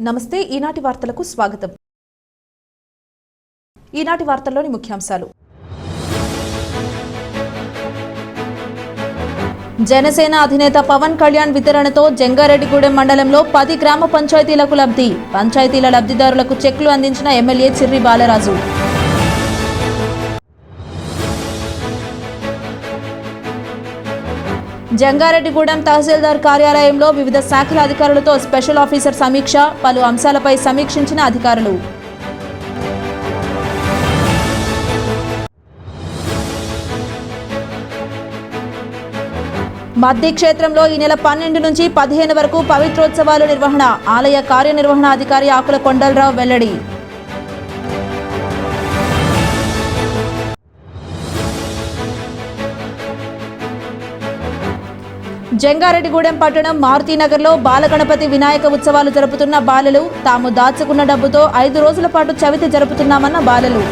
నమస్తే ఈనాటి వార్తలకు స్వాగతం. ఈనాటి వార్తల్లోని ముఖ్యాంశాలు. జనసేన అధినేత పవన్ కళ్యాణ్ వితరణతో జంగారెడ్డిగూడెం మండలంలో 10 గ్రామ పంచాయతీలకు లబ్ధి. పంచాయతీల లబ్ధిదారులకు చెక్లు అందించిన ఎమ్మెల్యే చిర్రి బాలరాజు. జంగారెడ్డిగూడెం తహసీల్దార్ కార్యాలయంలో వివిధ శాఖల అధికారులతో స్పెషల్ ఆఫీసర్ సమీక్ష. పలు అంశాలపై సమీక్షించిన అధికారులు. మద్ది క్షేత్రంలో ఈ నెల 12 నుంచి 15 వరకు పవిత్రోత్సవాలు నిర్వహణ. ఆలయ కార్యనిర్వహణాధికారి ఆకుల కొండలరావు వెల్లడి. జంగారెడ్డిగూడెం పట్టణం మారుతీనగర్లో బాలగణపతి వినాయక ఉత్సవాలు జరుపుతున్న బాలలు. తాము దాచుకున్న డబ్బుతో 5 రోజుల పాటు చవితి జరుపుతున్నామన్న బాలలు.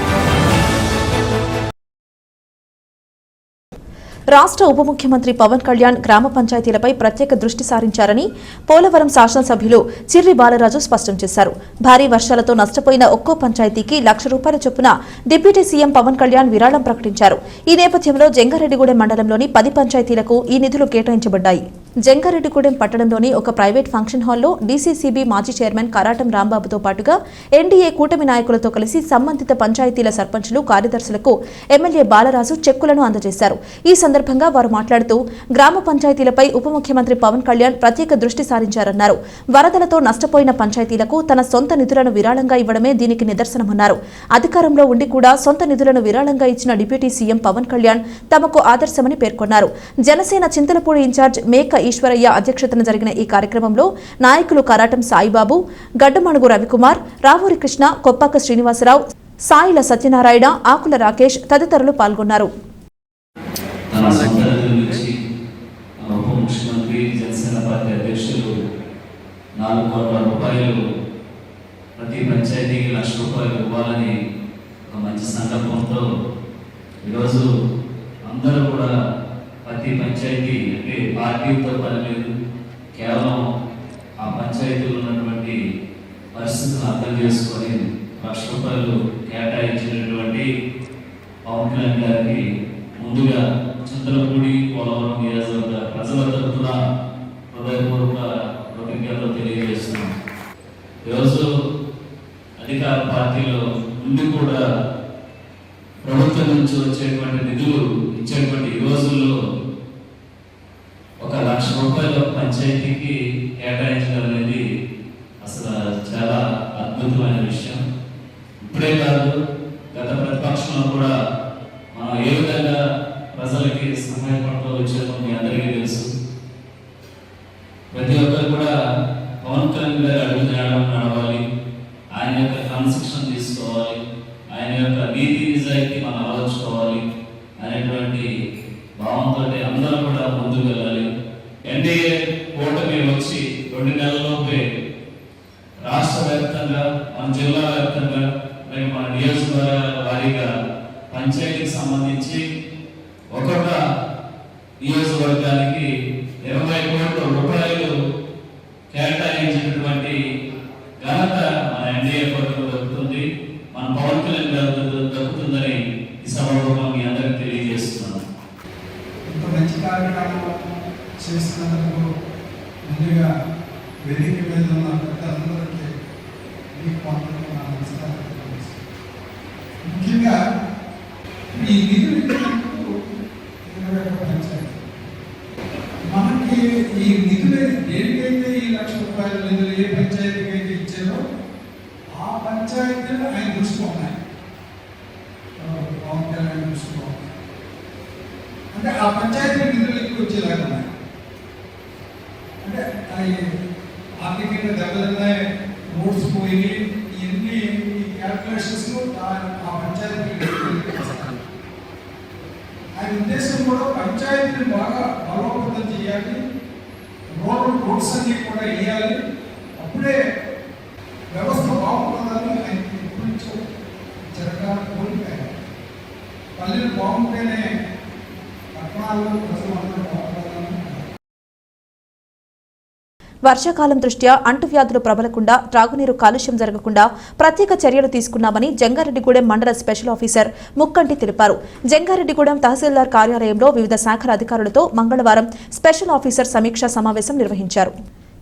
రాష్ట్ర ఉప ముఖ్యమంత్రి పవన్ కళ్యాణ్ గ్రామ పంచాయతీలపై ప్రత్యేక దృష్టి సారించారని పోలవరం శాసనసభ్యులు చిర్రి బాలరాజు స్పష్టం చేశారు. భారీ వర్షాలతో నష్టపోయిన ఒక్కో పంచాయతీకి ₹1,00,000 చొప్పున డిప్యూటీ సీఎం పవన్ కళ్యాణ్ విరాళం ప్రకటించారు. ఈ నేపథ్యంలో జంగారెడ్డిగూడెం మండలంలోని 10 పంచాయతీలకు ఈ నిధులు కేటాయించబడ్డాయి. జంగారెడ్డిగూడెం పట్టణంలోని ఒక ప్రైవేట్ ఫంక్షన్ హాల్లో డీసీసీబీ మాజీ చైర్మన్ కరాటం రాంబాబుతో పాటుగా ఎన్డీఏ కూటమి నాయకులతో కలిసి సంబంధిత పంచాయతీల సర్పంచులు, కార్యదర్శులకు ఎమ్మెల్యే బాలరాజు చెక్కులను అందజేశారు. ఈ సందర్భంగా వారు మాట్లాడుతూ గ్రామ పంచాయతీలపై ఉప ముఖ్యమంత్రి పవన్ కళ్యాణ్ ప్రత్యేక దృష్టి సారించారన్నారు. వరదలతో నష్టపోయిన పంచాయతీలకు తన సొంత నిధులను విరాళంగా ఇవ్వడమే దీనికి నిదర్శనమన్నారు. అధికారంలో ఉండి కూడా సొంత నిధులను విరాళంగా ఇచ్చిన డిప్యూటీ సీఎం పవన్ కళ్యాణ్ తమకు ఆదర్శమని పేర్కొన్నారు. జనసేన చింతలపూడి ఇన్ఛార్జ్ మేక ఈశ్వరయ్య అధ్యక్షతన జరిగిన ఈ కార్యక్రమంలో నాయకులు కరాటం సాయిబాబు, గడ్డమణుగు రవికుమార్, రావూరి కృష్ణ, కొప్పాక శ్రీనివాసరావు, సాయిల సత్యనారాయణ, ఆకుల రాకేష్ తదితరులు పాల్గొన్నారు. ప్రతి పంచాయతీకి ₹1,00,000 ఇవ్వాలని ఒక మంచి సంకల్పంతో ఈరోజు అందరూ కూడా ప్రతి పంచాయతీ అంటే పార్టీతో పని లేదు, కేవలం ఆ పంచాయతీలో ఉన్నటువంటి పరిస్థితులను అర్థం చేసుకొని ₹1,00,000 కేటాయించినటువంటి పవన్ కళ్యాణ్ గారికి ముందుగా చింతలపూడి, పోలవరం నియోజకవర్గ ప్రజల తరఫున హృదయపూర్వక కృతజ్ఞతలు తెలియజేస్తున్నాం. ఈరోజు అధికార పార్టీలో ముందు కూడా ప్రభుత్వం నుంచి వచ్చేటువంటి నిధులు ఇచ్చేటువంటి ఈ రోజుల్లో ₹1,00,000 పంచాయతీకి కేటాయించడం అనేది అసలు చాలా అద్భుతమైన విషయం. ఇప్పుడే కాదు, గత ప్రతిపక్షంలో కూడా మనం ఏ విధంగా ప్రజలకి సహాయపడుతూ వచ్చేదో మీ అందరికీ తెలుసు. ప్రతి ఒక్కరు కూడా పవన్ కళ్యాణ్ గారు అడుగుతున్నాడు నడవాలి, ఆయన యొక్క క్రమశిక్షణ తీసుకోవాలి, ఆయన యొక్క నీతి నిజాయితీ మనం ఆలోచించుకోవాలి అనేటువంటి భావంతో అందరూ కూడా ముందుకు వెళ్ళాలి. ఎన్డీఏ కూటమి వచ్చి 2 నెలల్లోపే రాష్ట్ర వ్యాప్తంగా, మన జిల్లా వ్యాప్తంగా, మన నియోజకవర్గాల వారీగా పంచాయతీకి సంబంధించి ఒక్కొక్క నియోజకవర్గానికి ₹20 కోట్ల కేటాయించినటువంటి ఘనత మన ఎన్డీఏ కూటమి దక్కుతుంది, మన పవన్ కళ్యాణ్ గారు దక్కుతుందని ఈ సభలో మీ అందరికీ తెలియజేస్తున్నాను. ఇంత మంచి కార్యక్రమం చేస్తున్నందుకు ముందుగా వేదిక మీద ఉన్న పెద్దలందరికీ ముఖ్యంగా ఈ నిధులు పంచాయతీ మనకి ఈ నిధులు దేనికైతే ఈ ₹1,00,000 నిధులు ఏ పంచాయతీకి అయితే ఇచ్చారో ఆ పంచాయతీలు ఆయన దృష్టిలో ఉన్నాయి, పవన్ కళ్యాణ్ దృష్టిలో ఉన్నాయి. అంటే ఆ పంచాయతీ నిధులు ఎక్కువ వచ్చేలాగా ఉన్నాయి. అంటే అవి ఆర్థికంగా దెబ్బలున్నాయి, రోడ్స్ పోయి ఇవన్నీ ఈ క్యాల్కులేషన్స్ ఆ పంచాయతీ ఆయన ఉద్దేశం కూడా పంచాయతీని బాగా బలోపేతం చేయాలి, రోడ్స్ అన్ని కూడా వేయాలి, అప్పుడే వ్యవస్థ బాగుంటుందని ఆయన ఎప్పటి నుంచో జరగాలని కోరిక. పల్లెలు బాగుంటేనే పట్టణాల్లో ప్రజలు అందరూ బాగుంటారని వర్షాకాలం దృష్ట్యా అంటువ్యాధులు ప్రబలకుండా త్రాగునీరు కాలుష్యం జరగకుండా ప్రత్యేక చర్యలు తీసుకున్నామని జంగారెడ్డిగూడెం మండల స్పెషల్ ఆఫీసర్ ముక్కంటి తెలిపారు. జంగారెడ్డిగూడెం తహసీల్దార్ కార్యాలయంలో వివిధ శాఖల అధికారులతో మంగళవారం స్పెషల్ ఆఫీసర్ సమీక్షా సమావేశం నిర్వహించారు.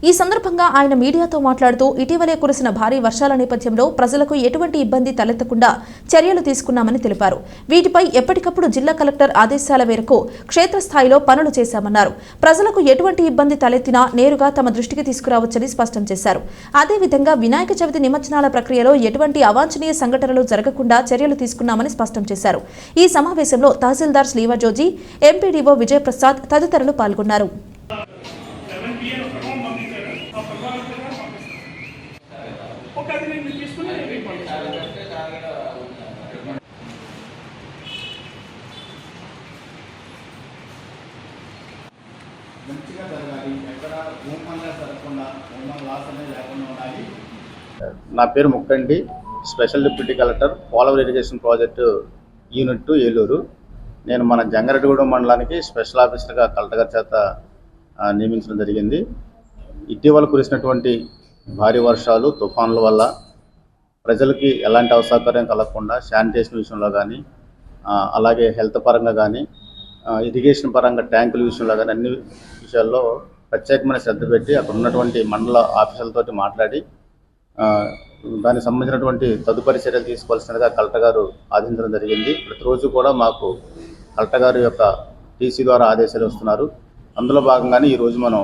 ఈ సందర్భంగా ఆయన మీడియాతో మాట్లాడుతూ ఇటీవలే కురిసిన భారీ వర్షాల నేపథ్యంలో ప్రజలకు ఎటువంటి ఇబ్బంది తలెత్తకుండా చర్యలు తీసుకున్నామని తెలిపారు. వీటిపై ఎప్పటికప్పుడు జిల్లా కలెక్టర్ ఆదేశాల మేరకు క్షేత్రస్థాయిలో పనులు చేశామన్నారు. ప్రజలకు ఎటువంటి ఇబ్బంది తలెత్తినా నేరుగా తమ దృష్టికి తీసుకురావచ్చని స్పష్టం చేశారు. అదేవిధంగా వినాయక చవితి నిమజ్జనాల ప్రక్రియలో ఎటువంటి అవాంఛనీయ సంఘటనలు జరగకుండా చర్యలు తీసుకున్నామని స్పష్టం చేశారు. ఈ సమావేశంలో తహసీల్దార్ శ్రీవజోజీ, ఎంపీడీఓ విజయప్రసాద్ తదితరులు పాల్గొన్నారు. మంచిగా జరగాలి, ఎక్కడ భూమల్లా జరగకుండా భూమల్ లాస్ అనేది లేకుండా ఉండాలి. నా పేరు ముక్కండి, special deputy collector Polavaram irrigation project unit 2 Eluru. నేను మన జంగారెడ్డిగూడెం మండలానికి స్పెషల్ ఆఫీసర్గా కలెక్టర్ గారి చేత నియమించడం జరిగింది. ఇటీవల కురిసినటువంటి భారీ వర్షాలు, తుఫాన్ల వల్ల ప్రజలకి ఎలాంటి అసౌకర్యం కలగకుండా శానిటేషన్ విషయంలో కానీ, అలాగే హెల్త్ పరంగా కానీ, ఇరిగేషన్ పరంగా ట్యాంకుల విషయంలో కానీ అన్ని విషయాల్లో ప్రత్యేకమైన శ్రద్ధ పెట్టి అక్కడ ఉన్నటువంటి మండల ఆఫీసర్లతో మాట్లాడి దానికి సంబంధించినటువంటి తదుపరి చర్యలు తీసుకోవాల్సిందిగా కలెక్టర్ గారు ఆదేశించడం జరిగింది. ప్రతిరోజు కూడా మాకు కలెక్టర్ గారి యొక్క టీసీ ద్వారా ఆదేశాలు వస్తున్నారు. అందులో భాగంగానే ఈరోజు మనం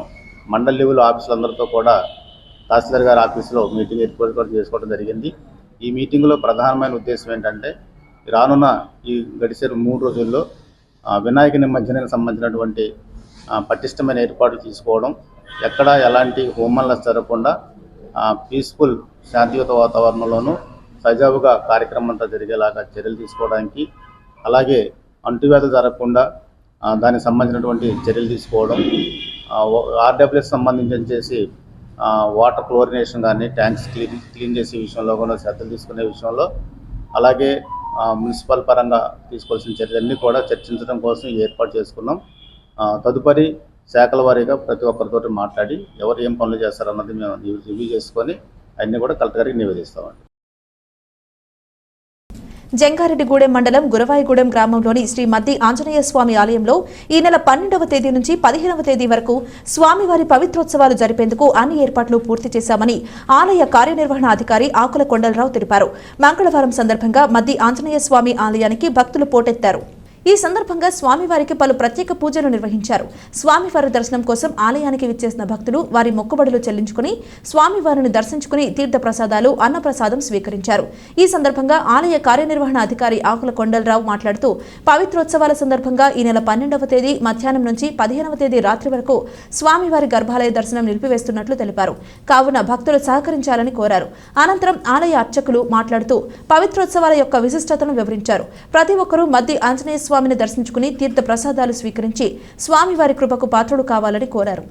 మండల లెవెల్ ఆఫీసులందరితో కూడా తహసీల్దార్ గారి ఆఫీసులో మీటింగ్ ఏర్పాటు చేసుకోవడం జరిగింది. ఈ మీటింగ్లో ప్రధానమైన ఉద్దేశం ఏంటంటే రానున్న ఈ గడిచే 3 రోజుల్లో వినాయక నిమజ్జనానికి సంబంధించినటువంటి పటిష్టమైన ఏర్పాట్లు తీసుకోవడం, ఎక్కడ ఎలాంటి హోమల్లా జరగకుండా పీస్ఫుల్ శాంతియుత వాతావరణంలోనూ సజావుగా కార్యక్రమం అంతా జరిగేలాగా చర్యలు తీసుకోవడానికి, అలాగే అంటువ్యాధులు జరగకుండా దానికి సంబంధించినటువంటి చర్యలు తీసుకోవడం, ఆర్డబ్ల్యూఎస్ సంబంధించి వాటర్ క్లోరినేషన్ కానీ ట్యాంక్స్ క్లీన్ చేసే విషయంలో కూడా శ్రద్ధలు తీసుకునే విషయంలో, అలాగే మున్సిపల్ పరంగా తీసుకోవాల్సిన చర్యలన్నీ కూడా చర్చించడం కోసం ఏర్పాటు చేసుకున్నాం. తదుపరి శాఖల వారీగా ప్రతి ఒక్కరితో మాట్లాడి ఎవరు ఏం పనులు చేస్తారన్నది మేము రివ్యూ చేసుకొని అన్నీ కూడా కలెక్టర్ గారికి నివేదిస్తామండి. జంగారెడ్డిగూడెం మండలం గురవాయిగూడెం గ్రామంలోని శ్రీ మద్ది ఆంజనేయ స్వామి ఆలయంలో ఈ నెల 12వ తేదీ నుంచి 15వ తేదీ వరకు స్వామివారి పవిత్రోత్సవాలు జరిపేందుకు అన్ని ఏర్పాట్లు పూర్తి చేశామని ఆలయ కార్యనిర్వహణ అధికారి ఆకుల కొండలరావు తెలిపారు. మంగళవారం సందర్భంగా మద్ది ఆంజనేయ స్వామి ఆలయానికి భక్తులు పోటెత్తారు. ఈ సందర్భంగా స్వామివారికి పలు ప్రత్యేక పూజలు నిర్వహించారు. స్వామివారి దర్శనం కోసం ఆలయానికి విచ్చేసిన భక్తులు వారి మొక్కుబడులు చెల్లించుకుని స్వామివారిని దర్శించుకుని తీర్థ ప్రసాదాలు, అన్నప్రసాదం స్వీకరించారు. ఈ సందర్భంగా ఆలయ కార్యనిర్వహణ అధికారి ఆకుల కొండలరావు మాట్లాడుతూ పవిత్రోత్సవాల సందర్భంగా ఈ నెల 12వ తేదీ మధ్యాహ్నం నుంచి 15వ తేదీ రాత్రి వరకు స్వామివారి గర్భాలయ దర్శనం నిలిపివేస్తున్నట్లు తెలిపారు. కావున భక్తులు సహకరించాలని కోరారు. అనంతరం ఆలయ అర్చకులు మాట్లాడుతూ పవిత్రోత్సవాల యొక్క విశిష్టతను వివరించారు. ప్రతి ఒక్కరూ మద్ది ఆంజనేయ స్వామిని దర్శించుకుని తీర్థ ప్రసాదాలు స్వీకరించి స్వామివారి కృపకు పాత్రుడు కావాలని కోరారు.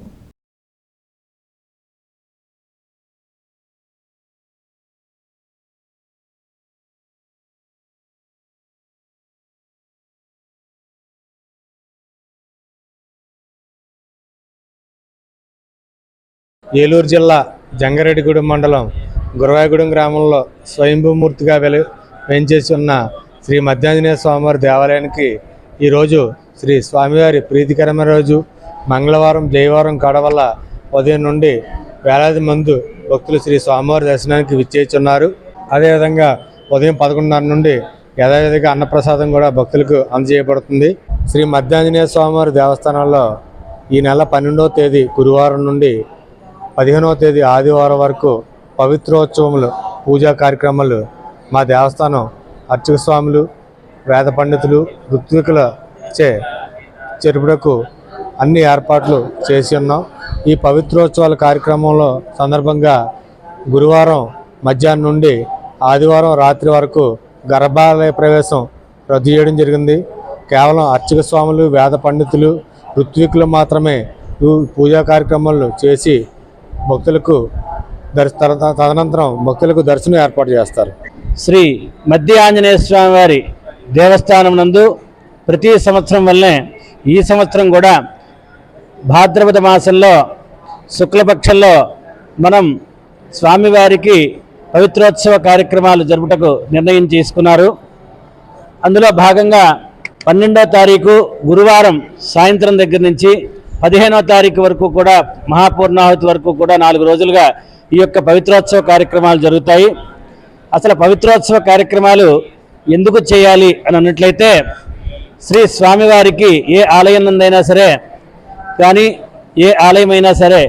ఏలూరు జిల్లా జంగారెడ్డిగూడెం మండలం గురవాయిగూడెం గ్రామంలో స్వయంభూమూర్తిగా వేంచేసి ఉన్న శ్రీ మద్దాంజనేయ స్వామివారి దేవాలయానికి ఈరోజు శ్రీ స్వామివారి ప్రీతికరమైన రోజు మంగళవారం, జయవారం కావడం వల్ల ఉదయం నుండి వేలాది మంది భక్తులు శ్రీ స్వామివారి దర్శనానికి విచ్చేస్తున్నారు. అదేవిధంగా ఉదయం 11:30 నుండి యథావిధిగా అన్నప్రసాదం కూడా భక్తులకు అందజేయబడుతుంది. శ్రీ మద్దాంజనేయ స్వామివారి దేవస్థానంలో ఈ నెల 12వ తేదీ గురువారం నుండి 15వ తేదీ ఆదివారం వరకు పవిత్రోత్సవములు, పూజా కార్యక్రమాలు మా దేవస్థానం అర్చక స్వాములు, వేద పండితులు, ఋత్వికుల చెరుపుడకు అన్ని ఏర్పాట్లు చేసి ఉన్నాం. ఈ పవిత్రోత్సవాల కార్యక్రమంలో సందర్భంగా గురువారం మధ్యాహ్నం నుండి ఆదివారం రాత్రి వరకు గర్భాలయ ప్రవేశం రద్దు చేయడం జరిగింది. కేవలం అర్చక స్వాములు, వేద పండితులు, ఋత్వికులు మాత్రమే పూజా కార్యక్రమాలు చేసి భక్తులకు తదనంతరం భక్తులకు దర్శనం ఏర్పాటు చేస్తారు. శ్రీ మద్ది ఆంజనేయ స్వామి వారి దేవస్థానం నందు ప్రతి సంవత్సరం వల్లనే ఈ సంవత్సరం కూడా భాద్రపద మాసంలో శుక్లపక్షంలో మనం స్వామివారికి పవిత్రోత్సవ కార్యక్రమాలు జరుపుటకు నిర్ణయం తీసుకున్నారు. అందులో భాగంగా 12వ తారీఖు గురువారం సాయంత్రం దగ్గర నుంచి 15వ తారీఖు వరకు కూడా మహాపూర్ణాహుతి వరకు కూడా 4 రోజులుగా ఈ యొక్క పవిత్రోత్సవ కార్యక్రమాలు జరుగుతాయి. అసలు పవిత్రోత్సవ కార్యక్రమాలు ఎందుకు చేయాలి అని అన్నట్లయితే, శ్రీ స్వామివారికి ఏ ఆలయం నందైనా సరే కానీ ఏ ఆలయమైనా సరే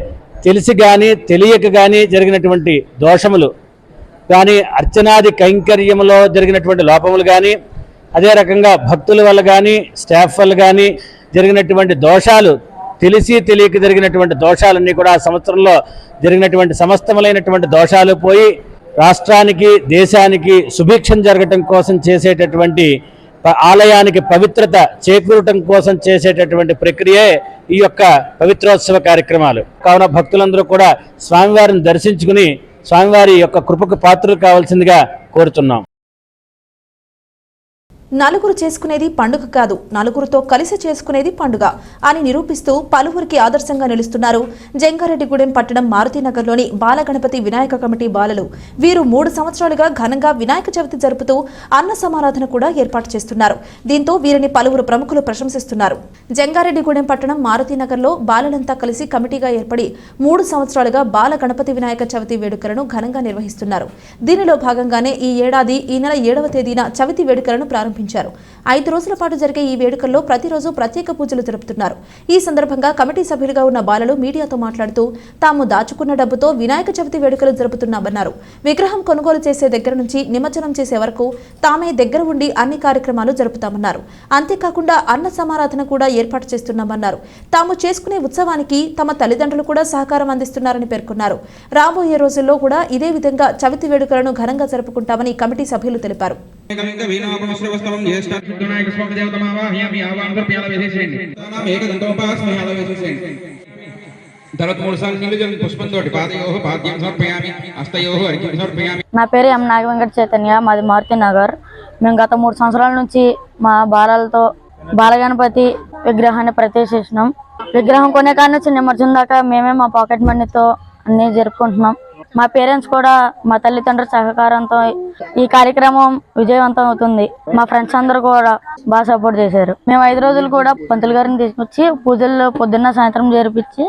తెలిసి కానీ తెలియక కానీ జరిగినటువంటి దోషములు కానీ అర్చనాది కైంకర్యములో జరిగినటువంటి లోపములు కానీ అదే రకంగా భక్తుల వల్ల కానీ స్టాఫ్ వల్ల కానీ జరిగినటువంటి దోషాలు, తెలిసి తెలియక జరిగినటువంటి దోషాలన్నీ కూడా ఆ సంవత్సరంలో జరిగినటువంటి సమస్తములైనటువంటి దోషాలు పోయి రాష్ట్రానికి దేశానికి సుభిక్షం జరగటం కోసం చేసేటటువంటి ఆలయానికి పవిత్రత చేకూరటం కోసం చేసేటటువంటి ప్రక్రియే ఈ యొక్క పవిత్రోత్సవ కార్యక్రమాలు. కావున భక్తులందరూ కూడా స్వామివారిని దర్శించుకుని స్వామివారి యొక్క కృపకు పాత్రలు కావాల్సిందిగా కోరుతున్నాం. నలుగురు చేసుకునేది పండుగ కాదు, నలుగురితో కలిసి చేసుకునేది పండుగ అని నిరూపిస్తూ పలువురికి ఆదర్శంగా నిలుస్తున్నారు జంగారెడ్డిగూడెం పట్టణం మారుతినగర్లోని బాలగణపతి వినాయక కమిటీ బాలలు. వీరు 3 సంవత్సరాలుగా ఘనంగా వినాయక చవితి జరుపుతూ అన్న సమారాధన కూడా ఏర్పాటు చేస్తున్నారు. దీంతో వీరిని పలువురు ప్రముఖులు ప్రశంసిస్తున్నారు. జంగారెడ్డిగూడెం పట్టణం మారుతినగర్లో బాలలంతా కలిసి కమిటీగా ఏర్పడి 3 సంవత్సరాలుగా బాల గణపతి వినాయక చవితి వేడుకలను ఘనంగా నిర్వహిస్తున్నారు. దీనిలో భాగంగానే ఈ ఏడాది ఈ నెల 7వ తేదీన చవితి వేడుకలను ప్రారంభించారు. 5 రోజుల పాటు జరిగే ఈ వేడుకల్లో ప్రతిరోజు ప్రత్యేక పూజలు జరుపుతున్నారు. ఈ సందర్భంగా కమిటీ సభ్యులుగా ఉన్న బాలలు మీడియాతో మాట్లాడుతూ తాము దాచుకున్న డబ్బుతో వినాయక చవితి వేడుకలు జరుపుతున్నామన్నారు. విగ్రహం కొనుగోలు చేసే దగ్గర నుంచి నిమజ్జనం చేసే వరకు తామే దగ్గర ఉండి అన్ని కార్యక్రమాలు జరుపుతామన్నారు. అంతేకాకుండా అన్న సమారాధన కూడా ఏర్పాటు చేస్తున్నామన్నారు. తాము చేసుకునే ఉత్సవానికి తమ తల్లిదండ్రులు కూడా సహకారం అందిస్తున్నారని పేర్కొన్నారు. రాబోయే రోజుల్లో కూడా ఇదే విధంగా చవితి వేడుకలను ఘనంగా జరుపుకుంటామని కమిటీ సభ్యులు తెలిపారు. నా పేరు ఎం నాగవెంకట చైతన్య, మాది మారుతి నగర్. మేము గత 3 సంవత్సరాల నుంచి మా బాలలతో బాలగణపతి విగ్రహాన్ని ప్రతిష్ఠిస్తున్నాం. విగ్రహం కొనే కాడ నుంచి నిమజ్జనం దాకా మేమే మా పాకెట్ మనీతో అన్ని జరుపుకుంటున్నాం. మా పేరెంట్స్ కూడా మా తల్లిదండ్రుల సహకారంతో ఈ కార్యక్రమం విజయవంతం అవుతుంది. మా ఫ్రెండ్స్ అందరూ కూడా బాగా సపోర్ట్ చేశారు. మేము 5 రోజులు కూడా పంతులు గారిని తీసుకొచ్చి పూజల్లో పొద్దున్న సాయంత్రం జరిపించి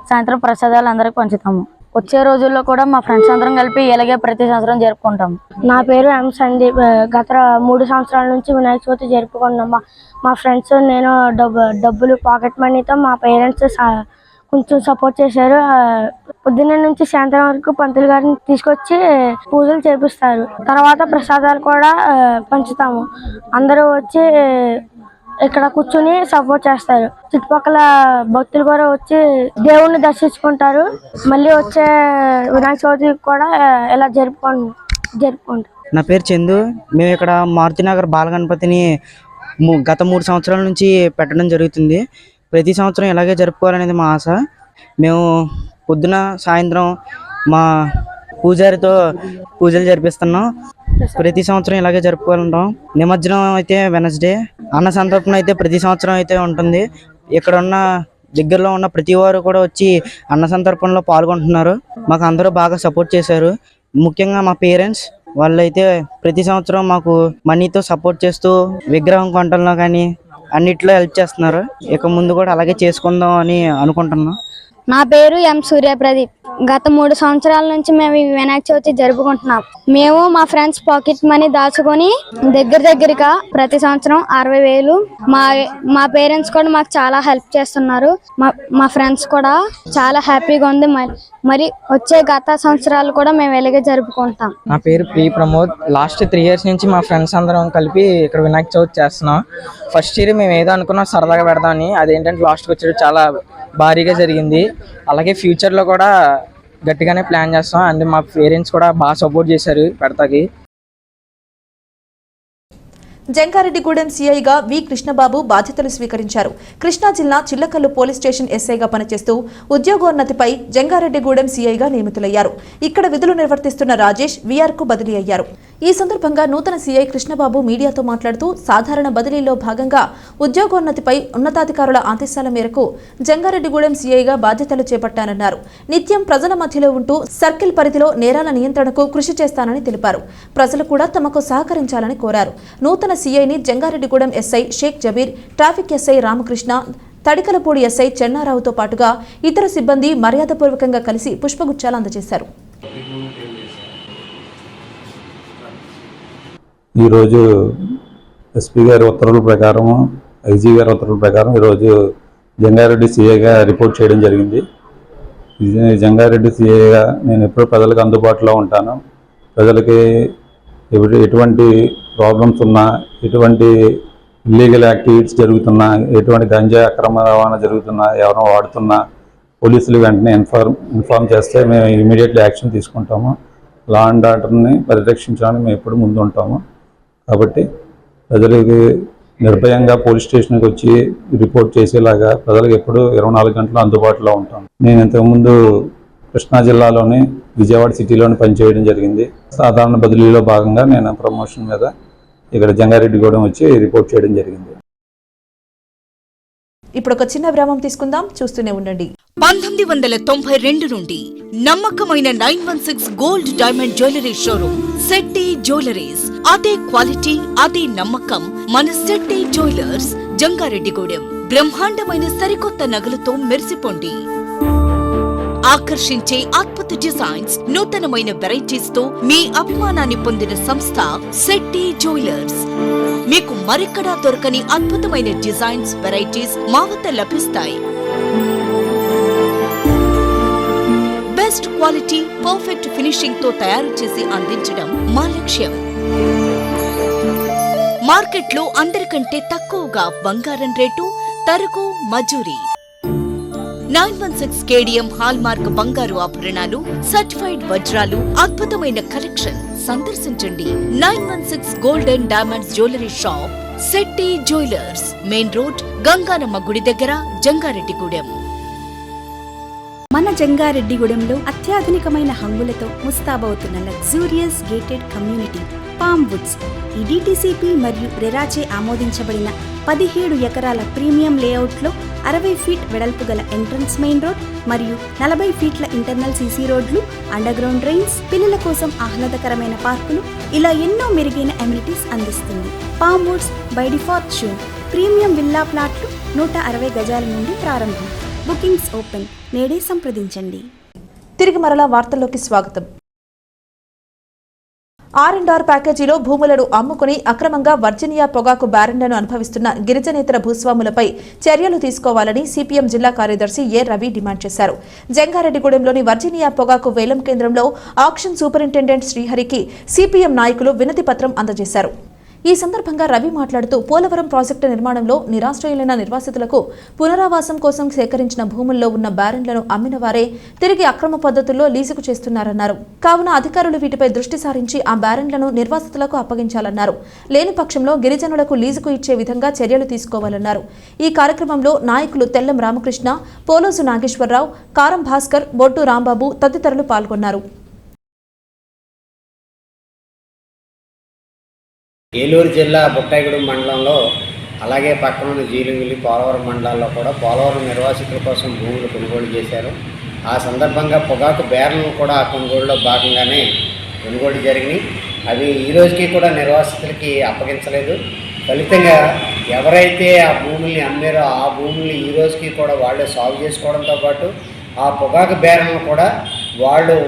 సాయంత్రం ప్రసాదాలు అందరికి పంచుతాము. వచ్చే రోజుల్లో కూడా మా ఫ్రెండ్స్ అందరం కలిపి ఇలాగే ప్రతి సంవత్సరం జరుపుకుంటాము. నా పేరు ఎం సందీప్. గత 3 సంవత్సరాల నుంచి వినాయక చవితి జరుపుకున్నాం. మా ఫ్రెండ్స్ నేను డబ్బులు పాకెట్ మనీతో మా పేరెంట్స్ కొంచెం సపోర్ట్ చేశారు. పొద్దున్న నుంచి సాయంత్రం వరకు పంతులు గారిని తీసుకొచ్చి పూజలు చేపిస్తారు. తర్వాత ప్రసాదాలు కూడా పంచుతాము. అందరూ వచ్చి ఇక్కడ కూర్చుని సపోర్ట్ చేస్తారు. చుట్టుపక్కల భక్తులు కూడా వచ్చి దేవుణ్ణి దర్శించుకుంటారు. మళ్ళీ వచ్చే వినాయక చవితి కూడా ఇలా జరుపుకుంటాం. నా పేరు చందు. మేము ఇక్కడ మారుతినగర్ బాలగణపతిని గత 3 సంవత్సరాల నుంచి పెట్టడం జరుగుతుంది. ప్రతి సంవత్సరం ఇలాగే జరుపుకోవాలనేది మా ఆశ. మేము పొద్దున సాయంత్రం మా పూజారితో పూజలు జరిపిస్తున్నాం. ప్రతి సంవత్సరం ఇలాగే జరుపుకుంటాం. నిమజ్జనం అయితే వెనస్డే, అన్న సంతర్పణ అయితే ప్రతి సంవత్సరం అయితే ఉంటుంది. ఇక్కడ ఉన్న దగ్గరలో ఉన్న ప్రతి వారు కూడా వచ్చి అన్న సంతర్పణలో పాల్గొంటున్నారు. మాకు అందరూ బాగా సపోర్ట్ చేశారు. ముఖ్యంగా మా పేరెంట్స్ వాళ్ళైతే ప్రతి సంవత్సరం మాకు మనీతో సపోర్ట్ చేస్తూ విగ్రహం కొనడంలో కానీ అన్నిట్లో హెల్ప్ చేస్తున్నారు. ఇక ముందు కూడా అలాగే చేసుకుందాం అని అనుకుంటున్నాం. నా పేరు ఎం సూర్యప్రదీప్. గత 3 సంవత్సరాల నుంచి మేము ఈ వినాయక చవితి జరుపుకుంటున్నాం. మేము మా ఫ్రెండ్స్ పాకెట్ మనీ దాచుకొని దగ్గరగా ప్రతి సంవత్సరం 60,000 మా పేరెంట్స్ కూడా మాకు చాలా హెల్ప్ చేస్తున్నారు. మా ఫ్రెండ్స్ కూడా చాలా హ్యాపీగా ఉంది. మరి వచ్చే గత సంవత్సరాలు కూడా మేము ఇలాగే జరుపుకుంటాం. నా పేరు ప్రీ ప్రమోద్. లాస్ట్ 3 years నుంచి మా ఫ్రెండ్స్ అందరం కలిపి ఇక్కడ వినాయక చవితి చేస్తున్నాం. ఫస్ట్ ఇయర్ మేము ఏదో అనుకున్నాం సరదాగా పెడదామని, అదేంటంటే లాస్ట్కి వచ్చేది చాలా భారీగా జరిగింది. అలాగే ఫ్యూచర్లో కూడా గట్టిగానే ప్లాన్ చేస్తాం. అండ్ మా పేరెంట్స్ కూడా బాగా సపోర్ట్ చేశారు పెడతాకి. జంగారెడ్డిగూడెం సీఐగా వి కృష్ణబాబు బాధ్యతలు స్వీకరించారు. కృష్ణా జిల్లా చిల్లకల్లు పోలీస్ స్టేషన్ ఎస్ఐగా పనిచేస్తూ ఉద్యోగోన్నతిపై జంగారెడ్డిగూడెం సీఐగా నియమితులయ్యారు. ఇక్కడ విధులు నిర్వర్తిస్తున్న రాజేష్ వీఆర్కు బదిలీ అయ్యారు. ఈ సందర్భంగా నూతన సీఐ కృష్ణబాబు మీడియాతో మాట్లాడుతూ సాధారణ బదిలీలో భాగంగా ఉద్యోగోన్నతిపై ఉన్నతాధికారుల ఆదేశాల మేరకు జంగారెడ్డిగూడెం సీఐగా బాధ్యతలు చేపట్టానన్నారు. నిత్యం ప్రజల మధ్యలో ఉంటూ సర్కిల్ పరిధిలో నేరాల నియంత్రణకు కృషి చేస్తానని తెలిపారు. ప్రజలు కూడా తమకు సహకరించాలని కోరారు. నూతన సీఐని Jangareddygudem SI Shaik Jabeer, traffic SI Ramakrishna, Tadikalapudi SI చెన్నారావుతో పాటుగా ఇతర సిబ్బంది మర్యాదపూర్వకంగా కలిసి పుష్పగుచ్చాలు అందజేశారు. ఈరోజు ఎస్పీ గారి ఉత్తర్వుల ప్రకారం, ఐజీ గారి ఉత్తర్వుల ప్రకారం ఈరోజు జంగారెడ్డి సీఏగా రిపోర్ట్ చేయడం జరిగింది. జంగారెడ్డి సీఏగా నేను ఎప్పుడు ప్రజలకు అందుబాటులో ఉంటాను. ప్రజలకి ఎటువంటి ప్రాబ్లమ్స్ ఉన్నా, ఎటువంటి ఇల్లీగల్ యాక్టివిటీస్ జరుగుతున్నా, ఎటువంటి గంజా అక్రమ రవాణా జరుగుతున్నా, ఎవరైనా వాడుతున్నా పోలీసులు వెంటనే ఇన్ఫార్మ్ చేస్తే మేము ఇమీడియట్లీ యాక్షన్ తీసుకుంటాము. లా అండ్ ఆర్డర్ని పరిరక్షించడానికి మేము ఎప్పుడు ముందు ఉంటాము. కాబట్టి ప్రజలకి నిర్భయంగా పోలీస్ స్టేషన్కి వచ్చి రిపోర్ట్ చేసేలాగా ప్రజలకు ఎప్పుడు 24 గంటలు అందుబాటులో ఉంటాం. నేను ఇంతకుముందు కృష్ణా జిల్లాలోని విజయవాడ సిటీలోని పనిచేయడం జరిగింది. సాధారణ బదిలీలో భాగంగా నేను ప్రమోషన్ మీద ఇక్కడ జంగారెడ్డిగూడెం వచ్చి రిపోర్ట్ చేయడం జరిగింది. ఇప్పుడు ఒక చిన్న విరామం తీసుకుందాం, చూస్తూనే ఉండండి. 1992 నుండి నమ్మకమైన 916 gold diamond jewellery showroom Shetty jewelleries. అదే క్వాలిటీ, అదే నమ్మకం మన శెట్టి జ్యువెలర్స్ జంగారెడ్డిగూడెం. బ్రహ్మాండమైన సరికొత్త నగలతో మెరిసిపోండి. ఆకర్షించే అద్భుత డిజైన్స్, నూతనమైన వెరైటీస్ తో మీ అభిమానాన్ని పొందిన సంస్థ శెట్టి జ్యువెలర్స్. మీకు మరెక్కడా దొరకని అద్భుతమైన డిజైన్స్, వెరైటీస్ మా వద్ద లభిస్తాయి. బెస్ట్ క్వాలిటీ, పర్ఫెక్ట్ ఫినిషింగ్ తో తయారు చేసి అందించడం మా లక్ష్యం. మార్కెట్లో అందరికంటే తక్కువగా బంగారం రేటు, తరుగు, మజూరీ. 916 కేడిఎం హాల్ మార్క్ బంగారు ఆభరణాలు, సర్టిఫైడ్ వజ్రాలు, అద్భుతమైన కలెక్షన్. సందర్శించండి 916 golden diamonds jewellery shop, Shetty jewellers, main road, Ganganamma గుడి దగ్గర, జంగారెడ్డిగూడెం. మన జంగారెడ్డిగూడెంలో అత్యాధునికమైన హంగులతో ముస్తాబవుతున్న luxurious gated community palm woods. ఈ డిటిసిపి మరియు రెరాచే ఆమోదించబడిన 17 ఎకరాల ప్రీమియం లేఅవుట్లో 60 ఫీట్ వెడల్పు గల ఎంట్రన్స్ మెయిన్ రోడ్ మరియు 40 ఫీట్ల ఇంటర్నల్ సీసీ రోడ్లు, అండర్ గ్రౌండ్ డ్రైన్స్, పిల్లల కోసం ఆహ్లాదకరమైన పార్కులు, ఇలా ఎన్నో మెరుగైన అమ్యూనిటీస్ అందిస్తుంది. Palm Woods by default shown premium villa ప్లాట్లు 160 గజాల నుండి ప్రారంభం. Bookings open. నేడే సంప్రదించండి. తిరిగి మరలా వార్తల్లోకి స్వాగతం. R&R ప్యాకేజీలో భూములను అమ్ముకుని అక్రమంగా వర్జీనియా పొగాకు బ్యారెన్లను అనుభవిస్తున్న గిరిజనేతర భూస్వాములపై చర్యలు తీసుకోవాలని సిపిఎం జిల్లా కార్యదర్శి ఏ రవి డిమాండ్ చేశారు. జంగారెడ్డిగూడెంలోని వర్జీనియా పొగాకు వేలం కేంద్రంలో ఆక్షన్ సూపరింటెండెంట్ శ్రీహరికి సిపిఎం నాయకులు వినతి పత్రం అందజేశారు. ఈ సందర్భంగా రవి మాట్లాడుతూ పోలవరం ప్రాజెక్టు నిర్మాణంలో నిరాశ్రయులైన నిర్వాసితులకు పునరావాసం కోసం సేకరించిన భూముల్లో ఉన్న బ్యారెన్లను అమ్మిన వారే తిరిగి అక్రమ పద్ధతుల్లో లీజుకు చేస్తున్నారన్నారు. కావున అధికారులు వీటిపై దృష్టి సారించి ఆ బ్యారెన్లను నిర్వాసితులకు అప్పగించాలన్నారు. లేని పక్షంలో గిరిజనులకు లీజుకు ఇచ్చే విధంగా చర్యలు తీసుకోవాలన్నారు. ఈ కార్యక్రమంలో నాయకులు తెల్లం రామకృష్ణ, పోలోసు నాగేశ్వరరావు, కారం భాస్కర్, బొడ్డు రాంబాబు తదితరులు పాల్గొన్నారు. ఏలూరు జిల్లా బుట్టాయిగూడెం మండలంలో, అలాగే పక్కనున్న జీలింగిలి, పోలవరం మండలాల్లో కూడా పోలవరం నిర్వాసితుల కోసం భూములు కొనుగోలు చేశారు. ఆ సందర్భంగా పొగాకు బేర్లను కూడా ఆ కొనుగోలులో భాగంగానే కొనుగోలు జరిగినాయి. అవి ఈ రోజుకి కూడా నిర్వాసితులకి అప్పగించలేదు. ఫలితంగా ఎవరైతే ఆ భూముల్ని అమ్మారో ఆ భూముల్ని ఈ రోజుకి కూడా వాళ్ళే సాగు చేసుకోవడంతో పాటు ఆ పొగాకు బేర్లను కూడా వాళ్ళు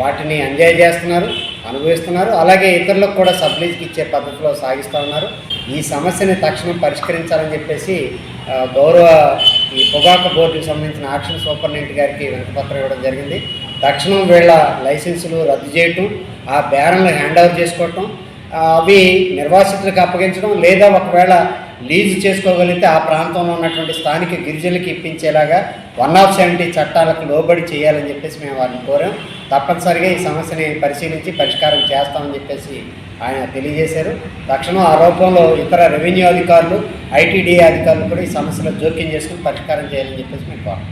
వాటిని ఎంజాయ్ చేస్తున్నారు, అనుభవిస్తున్నారు. అలాగే ఇతరులకు కూడా సబ్లీజ్కి ఇచ్చే పద్ధతిలో సాగిస్తూ ఉన్నారు. ఈ సమస్యని తక్షణం పరిష్కరించాలని చెప్పేసి గౌరవ ఈ పొగాకు బోర్డుకి సంబంధించిన ఆక్షన్ సూపరింటెండెంట్ గారికి వినతిపత్రం ఇవ్వడం జరిగింది. తక్షణం వీళ్ళ లైసెన్సులు రద్దు చేయటం, ఆ బేరంలు హ్యాండ్ ఓవర్ చేసుకోవటం, అవి నిర్వాసితులకు అప్పగించడం, లేదా ఒకవేళ లీజు చేసుకోగలిగితే ఆ ప్రాంతంలో ఉన్నటువంటి స్థానిక గిరిజనులకి ఇప్పించేలాగా 170 చట్టాలకు లోబడి చేయాలని చెప్పేసి మేము వారిని కోరాం. తప్పనిసరిగా ఈ సమస్యని పరిశీలించి పరిష్కారం చేస్తామని చెప్పేసి ఆయన తెలియజేశారు. తక్షణం ఆ రూపంలో ఇతర రెవెన్యూ అధికారులు, ఐటీడీఏ అధికారులు కూడా ఈ సమస్యలో జోక్యం చేసుకుని పరిష్కారం చేయాలని చెప్పేసి మేము కోరాం.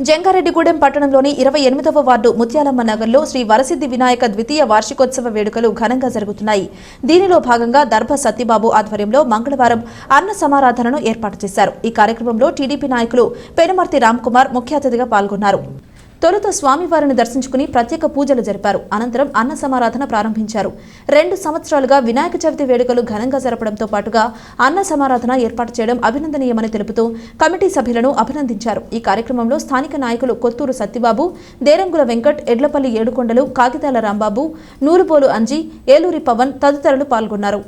జంగారెడ్డిగూడెం పట్టణంలోని 28వ వార్డు ముత్యాలమ్మ నగర్లో శ్రీ వరసిద్ధి వినాయక ద్వితీయ వార్షికోత్సవ వేడుకలు ఘనంగా జరుగుతున్నాయి. దీనిలో భాగంగా దర్భ సత్యబాబు ఆధ్వర్యంలో మంగళవారం అన్న సమారాధనను ఏర్పాటు చేశారు. ఈ కార్యక్రమంలో టీడీపీ నాయకులు పెనుమర్తి రామ్కుమార్ ముఖ్య అతిథిగా పాల్గొన్నారు. తొలుత స్వామివారిని దర్శించుకుని ప్రత్యేక పూజలు జరిపారు. అనంతరం అన్న సమారాధన ప్రారంభించారు. 2 సంవత్సరాలుగా వినాయక చవితి వేడుకలు ఘనంగా జరపడంతో పాటుగా అన్న సమారాధన ఏర్పాటు చేయడం అభినందనీయమని తెలుపుతూ కమిటీ సభ్యులను అభినందించారు. ఈ కార్యక్రమంలో స్థానిక నాయకులు కొత్తూరు సత్యబాబు, దేరంగుల వెంకట్, ఎడ్లపల్లి ఏడుకొండలు, కాగితాల రాంబాబు, నూరుబోలు అంజీ, ఏలూరి పవన్ తదితరులు పాల్గొన్నారు.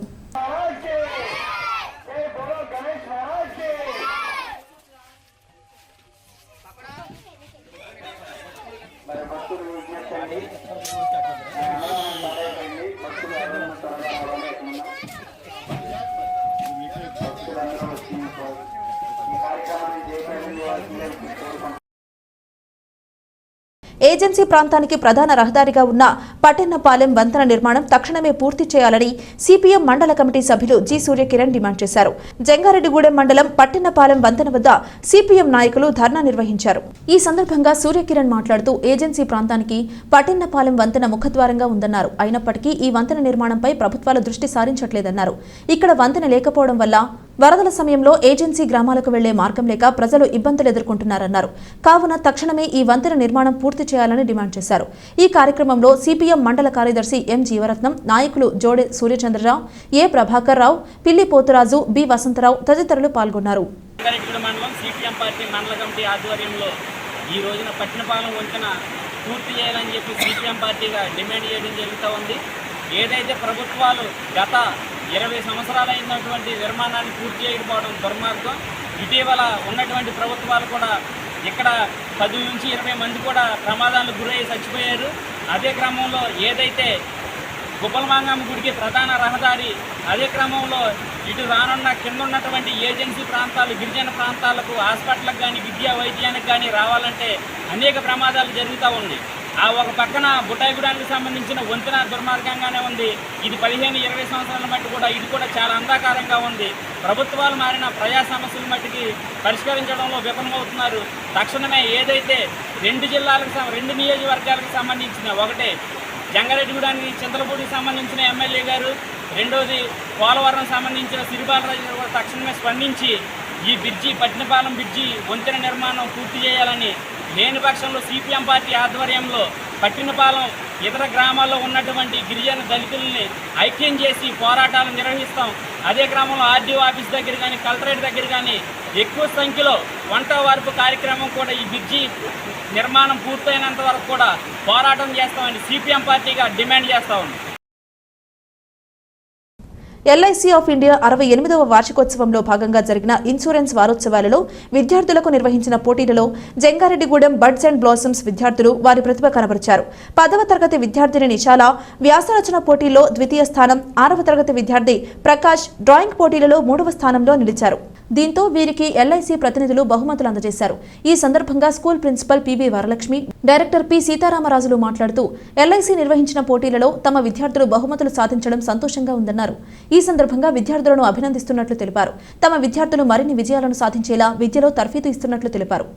ఏజెన్సీ ప్రాంతానికి ప్రధాన రహదారిగా ఉన్న పట్టెన్నపాలెం వంతెన నిర్మాణం తక్షణమే పూర్తి చేయాలని సిపిఎం మండల కమిటీ సభ్యులు జి సూర్యకిరణ్ డిమాండ్ చేశారు. జంగారెడ్డిగూడెం మండలం పట్టెన్నపాలెం వంతెన వద్ద సిపిఎం నాయకులు ధర్నా నిర్వహించారు. ఈ సందర్భంగా సూర్యకిరణ్ మాట్లాడుతూ ఏజెన్సీ ప్రాంతానికి పట్టెన్నపాలెం వంతెన ముఖద్వారంగా ఉందన్నారు. అయినప్పటికీ ఈ వంతెన నిర్మాణంపై ప్రభుత్వాలు దృష్టి సారించట్లేదన్నారు. ఇక్కడ వంతెన లేకపోవడం వల్ల వరదల సమయంలో ఏజెన్సీ గ్రామాలకు వెళ్లే మార్గం లేక ప్రజలు ఇబ్బందులు ఎదుర్కొంటున్నారన్నారు. కావున తక్షణమే ఈ వంతెన నిర్మాణం పూర్తి చేయాలని డిమాండ్ చేశారు. ఈ కార్యక్రమంలో సిపిఎం మండల కార్యదర్శి ఎం జీవరత్నం, నాయకులు జోడె సూర్యచంద్రరావు, ఏ ప్రభాకర్ రావు, పిల్లి పోతురాజు, బి వసంతరావు తదితరులు పాల్గొన్నారు. ఈ రోజున పట్టణపాలెం వంతెన పూర్తి చేయాలని చెప్పి సిపిఎం పార్టీగా డిమాండ్ చేయడం జరుగుతూ ఉంది. ఏదైతే ప్రభుత్వాలు గత 20 సంవత్సరాలైనటువంటి నిర్మాణాన్ని పూర్తి చేయకపోవడం దుర్మార్గం. ఇటీవల ఉన్నటువంటి ప్రభుత్వాలు కూడా ఇక్కడ 10 నుంచి 20 మంది కూడా ప్రమాదాలకు గురయ్యి చచ్చిపోయారు. అదే క్రమంలో ఏదైతే గుబ్బలమాంగమ్మ గుడికి ప్రధాన రహదారి, అదే క్రమంలో ఇటు రానున్న కింద ఉన్నటువంటి ఏజెన్సీ ప్రాంతాలు, గిరిజన ప్రాంతాలకు హాస్పిటల్కి కానీ విద్యా వైద్యానికి కానీ రావాలంటే అనేక ప్రమాదాలు జరుగుతూ ఉంది. ఆ ఒక పక్కన బుట్టాయిగూడానికి సంబంధించిన వంతెన దుర్మార్గంగానే ఉంది. ఇది 15-20 సంవత్సరాల మట్టి కూడా ఇది కూడా చాలా అంధకారంగా ఉంది. ప్రభుత్వాలు మారిన ప్రజా సమస్యల మట్టికి పరిష్కరించడంలో విఫలమవుతున్నారు. తక్షణమే ఏదైతే 2 నియోజకవర్గాలకు సంబంధించిన, ఒకటే జంగారెడ్డిగూడానికి చింతలపూడికి సంబంధించిన ఎమ్మెల్యే గారు, రెండోది పోలవరం సంబంధించిన సిరిబాలరాజు గారు కూడా తక్షణమే స్పందించి ఈ బ్రిడ్జి, పట్టినపాలెం బ్రిడ్జి వంతెన నిర్మాణం పూర్తి చేయాలని, లేని పక్షంలో సిపిఎం పార్టీ ఆధ్వర్యంలో పట్టినపాలెం ఇతర గ్రామాల్లో ఉన్నటువంటి గిరిజన దళితుల్ని ఐక్యం చేసి పోరాటాలు నిర్వహిస్తాం. అదే క్రమంలో ఆర్డీఓ ఆఫీస్ దగ్గర కానీ, కలెక్టరేట్ దగ్గర కానీ ఎక్కువ సంఖ్యలో వంట వార్పు కార్యక్రమం కూడా ఈ బ్రిడ్జి నిర్మాణం పూర్తయినంత వరకు కూడా పోరాటం చేస్తామని సిపిఎం పార్టీగా డిమాండ్ చేస్తా ఉంది. ఎల్ఐసి ఆఫ్ ఇండియా 68వ వార్షికోత్సవంలో భాగంగా జరిగిన ఇన్సూరెన్స్ వారోత్సవాలలో విద్యార్థులకు నిర్వహించిన పోటీలలో జంగారెడ్డిగూడెం బడ్స్ అండ్ బ్లాసమ్స్ విద్యార్థులు వారి ప్రతిభ కనబరిచారు. 10వ తరగతి విద్యార్థిని నిశాల వ్యాసరచన పోటీల్లో ద్వితీయ స్థానం, 6వ తరగతి విద్యార్థి ప్రకాష్ డ్రాయింగ్ పోటీలలో 3వ స్థానంలో నిలిచారు. దీంతో వీరికి ఎల్ఐసి ప్రతినిధులు బహుమతులు అందజేశారు. ఈ సందర్భంగా school principal PV Varalakshmi, director P సీతారామరాజులు మాట్లాడుతూ ఎల్ఐసి నిర్వహించిన పోటీలలో తమ విద్యార్థులు బహుమతులు సాధించడం సంతోషంగా ఉందన్నారు. ఈ సందర్భంగా విద్యార్థులను అభినందిస్తున్నట్లు తెలిపారు. తమ విద్యార్థులు మరిన్ని విజయాలను సాధించేలా విద్యలో తర్ఫీదు ఇస్తున్నట్లు తెలిపారు.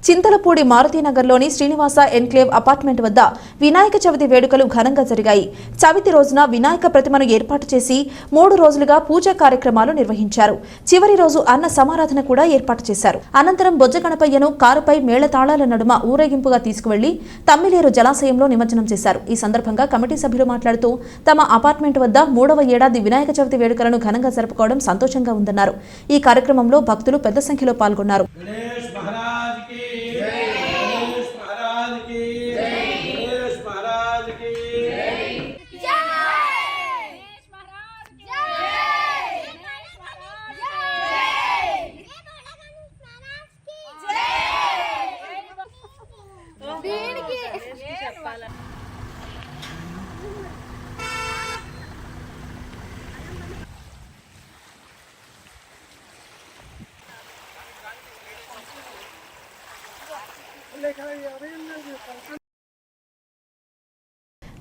చింతలపూడి మారుతీనగర్లోని శ్రీనివాస ఎన్క్లేవ్ అపార్ట్మెంట్ వద్ద వినాయక చవితి వేడుకలు ఘనంగా జరిగాయి. చవితి రోజున వినాయక ప్రతిమను ఏర్పాటు చేసి 3 రోజులుగా పూజా కార్యక్రమాలు నిర్వహించారు. చివరి రోజు అన్న సమారాధన కూడా ఏర్పాటు చేశారు. అనంతరం బొజ్జ గణపయ్యను కారుపై మేళతాళాల నడుమ ఊరేగింపుగా తీసుకువెళ్లి తమ్మిలేరు జలాశయంలో నిమజ్జనం చేశారు. ఈ సందర్భంగా కమిటీ సభ్యులు మాట్లాడుతూ తమ అపార్ట్మెంట్ వద్ద 3వ ఏడాది వినాయక చవితి వేడుకలను ఘనంగా జరుపుకోవడం సంతోషంగా ఉందన్నారు. ఈ కార్యక్రమంలో భక్తులు పెద్ద సంఖ్యలో పాల్గొన్నారు.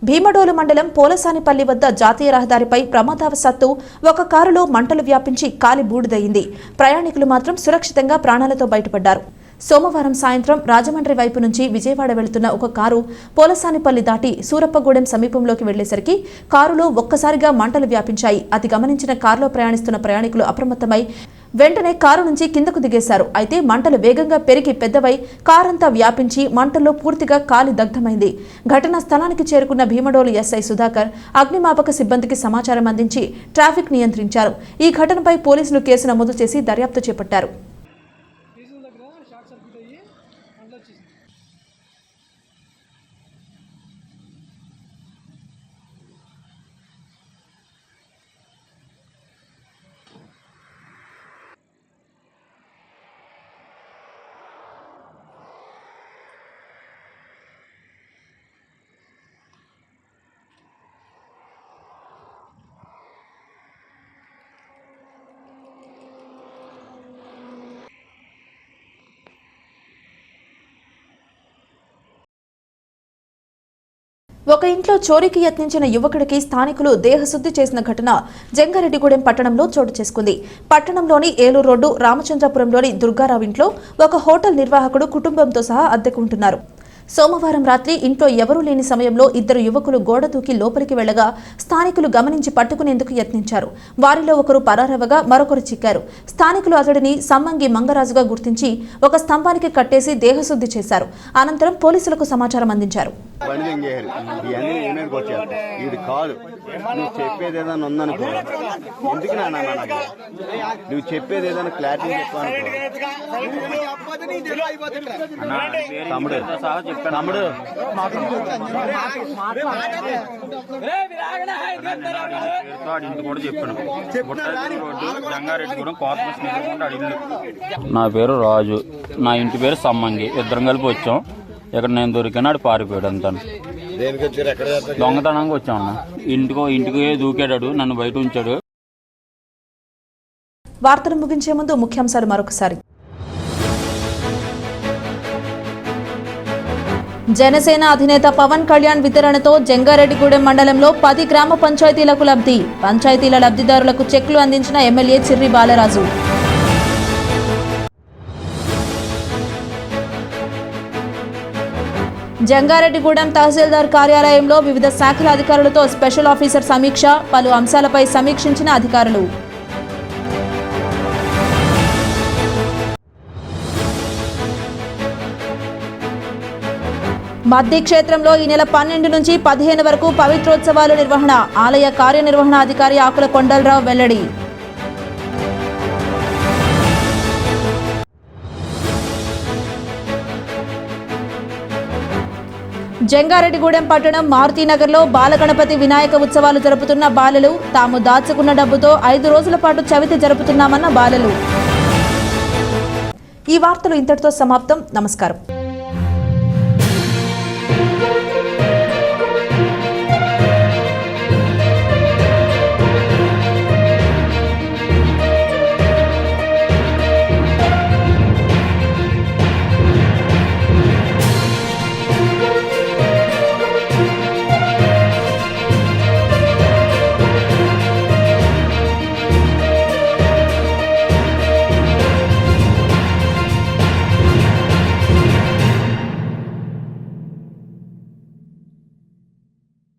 భీమడోలు మండలం పోలసానిపల్లి వద్ద జాతీయ రహదారిపై ప్రమాదవశాత్తు ఒక కారులో మంటలు వ్యాపించి కాలి బూడిదయింది. ప్రయాణికులు మాత్రం సురక్షితంగా ప్రాణాలతో బయటపడ్డారు. సోమవారం సాయంత్రం రాజమండ్రి వైపు నుంచి విజయవాడ వెళుతున్న ఒక కారు పోలసానిపల్లి దాటి సూరప్పగూడెం సమీపంలోకి వెళ్లేసరికి కారులో ఒక్కసారిగా మంటలు వ్యాపించాయి. అది గమనించిన కారులో ప్రయాణిస్తున్న ప్రయాణికులు అప్రమత్తమై వెంటనే కారు నుంచి కిందకు దిగేశారు. అయితే మంటలు వేగంగా పెరిగి పెద్దవై కారంతా వ్యాపించి మంటల్లో పూర్తిగా కాలి దగ్ధమైంది. ఘటనా స్థలానికి చేరుకున్న భీమడోలు ఎస్ఐ సుధాకర్ అగ్నిమాపక సిబ్బందికి సమాచారం అందించి ట్రాఫిక్ నియంత్రించారు. ఈ ఘటనపై పోలీసులు కేసు నమోదు చేసి దర్యాప్తు చేపట్టారు. ఒక ఇంట్లో చోరీకి యత్నించిన యువకుడికి స్థానికులు దేహశుద్ధి చేసిన ఘటన జంగారెడ్డిగూడెం పట్టణంలో చోటు చేసుకుంది. పట్టణంలోని ఏలూరు రోడ్డు రామచంద్రపురంలోని దుర్గారావు ఇంట్లో ఒక హోటల్ నిర్వాహకుడు కుటుంబంతో సహా అద్దెకుంటున్నారు. సోమవారం రాత్రి ఇంట్లో ఎవరూ లేని సమయంలో ఇద్దరు యువకులు గోడ దూకి లోపలికి వెళ్లగా స్థానికులు గమనించి పట్టుకునేందుకు యత్నించారు. వారిలో ఒకరు పరారవగా మరొకరు చిక్కారు. స్థానికులు అతడిని సమ్మంగి మంగరాజుగా గుర్తించి ఒక స్తంభానికి కట్టేసి దేహశుద్ధి చేశారు. అనంతరం పోలీసులకు సమాచారం అందించారు. తమ్ముడు నా పేరు రాజు, నా ఇంటి పేరు సమ్మంగి. ఇద్దరం కలిపి వచ్చాం. ఇక్కడ నేను దొరికినాడు పారిపోయాడు. అంతా దొంగతనంగా వచ్చామన్నా. ఇంటికి దూకాడు, నన్ను బయట ఉంచాడు. వార్తలు ముగించే ముందు ముఖ్యాంశాలు మరొకసారి. జనసేన అధినేత పవన్ కళ్యాణ్ వితరణతో జంగారెడ్డిగూడెం మండలంలో 10 గ్రామ పంచాయతీలకు లబ్ధి. పంచాయతీల లబ్ధిదారులకు చెక్లు అందించిన ఎమ్మెల్యే చిర్రి బాలరాజు. జంగారెడ్డిగూడెం తహసీల్దార్ కార్యాలయంలో వివిధ శాఖల అధికారులతో స్పెషల్ ఆఫీసర్ సమీక్ష. పలు అంశాలపై సమీక్షించిన అధికారులు. మద్ది క్షేత్రంలో ఈ నెల 12 నుంచి 15 వరకు పవిత్రోత్సవాలు నిర్వహణ. ఆలయ కార్యనిర్వహణాధికారి ఆకుల కొండలరావు వెల్లడి. జంగారెడ్డిగూడెం పట్టణం మారుతీనగర్లో బాలగణపతి వినాయక ఉత్సవాలు జరుపుతున్న బాలలు. తాము దాచుకున్న డబ్బుతో 5 రోజుల పాటు చవితి జరుపుతున్నామన్న బాలలు. ఈ వార్తలు ఇంతటితో సమాప్తం. నమస్కారం.